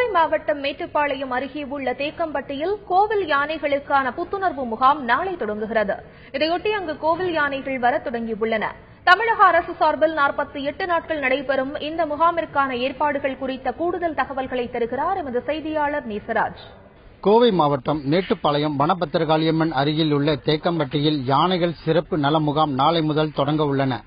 கோவை மாவட்டம் மேட்டுப்பாளையம் அருகே உள்ள தேக்கம்பட்டியில் கோவில் யானைகளுக்கான புத்துணர்வு முகாம் நாளை தொடங்குகிறது. இதையொட்டி அங்கு கோவில் யானைகள் வர தொடங்கியுள்ளன. தமிழக அரசு சார்பில் 48 நாட்கள் நடைபெறும் இந்த முகாமிற்கான ஏற்பாடுகள் குறித்த கூடுதல் தகவல்களை தருகிறார் எமது செய்தியாளர் நேசராஜ். கோவை மாவட்டம் மேட்டுப்பாளையம் வனபத்திரகாளியம்மன் அருகில் உள்ள தேக்கம்பட்டியில் யானைகள் சிறப்பு நல முகாம் நாளை முதல் தொடங்க உள்ளன.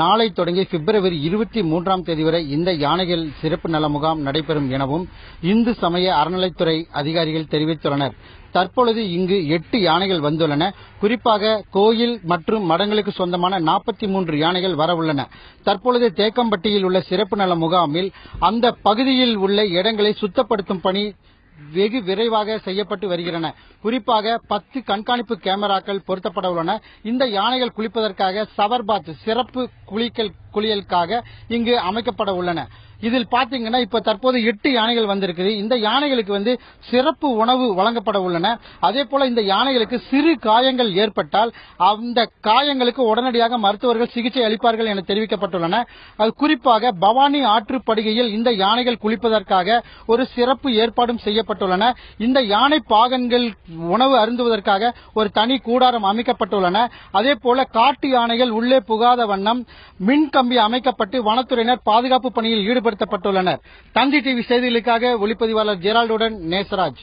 நாளை தொடங்கி பிப்ரவரி 23ஆம் தேதி வரை இந்த யானைகள் சிறப்பு நல முகாம் நடைபெறும் எனவும் இந்து சமய அறநிலைத்துறை அதிகாரிகள் தெரிவித்துள்ளனர். தற்பொழுது இங்கு 8 யானைகள் வந்துள்ளன. குறிப்பாக கோயில் மற்றும் மடங்களுக்கு சொந்தமான 43 யானைகள் வர உள்ளன. தற்பொழுது தேக்கம்பட்டியில் உள்ள சிறப்பு நல முகாமில் அந்த பகுதியில் உள்ள இடங்களை சுத்தப்படுத்தும் பணி வெகு விரைவாக செய்யப்பட்டு வருகின்றன. குறிப்பாக 10 கண்காணிப்பு கேமராக்கள் பொருத்தப்பட உள்ளன. இந்த யானைகள் குளிப்பதற்காக சவர்பாத் சிறப்பு குளியலுக்காக இங்கு அமைக்கப்பட உள்ளன. இதில் பாத்தீங்கன்னா இப்ப தற்போது 8 யானைகள் வந்திருக்குது. இந்த யானைகளுக்கு சிறப்பு உணவு வழங்கப்பட உள்ளன. அதே போல இந்த யானைகளுக்கு சிறு காயங்கள் ஏற்பட்டால் அந்த காயங்களுக்கு உடனடியாக மருத்துவர்கள் சிகிச்சை அளிப்பார்கள் என தெரிவிக்கப்பட்டுள்ளன. அது குறிப்பாக பவானி ஆற்று படுகையில் இந்த யானைகள் குளிப்பதற்காக ஒரு சிறப்பு ஏற்பாடும் செய்யப்பட்டுள்ளன. இந்த யானை பாகன்கள் உணவு அருந்துவதற்காக ஒரு தனி கூடாரம் அமைக்கப்பட்டுள்ளன. அதே போல காட்டு யானைகள் உள்ளே புகாத வண்ணம் மின் கம்பி அமைக்கப்பட்டு வனத்துறையினர் பாதுகாப்பு பணியில் ஈடுபடுத்தப்பட்டுள்ளனர். தந்தி டிவி செய்திகளுக்காக ஒளிப்பதிவாளர் ஜெரால்டுடன் நேசராஜ்.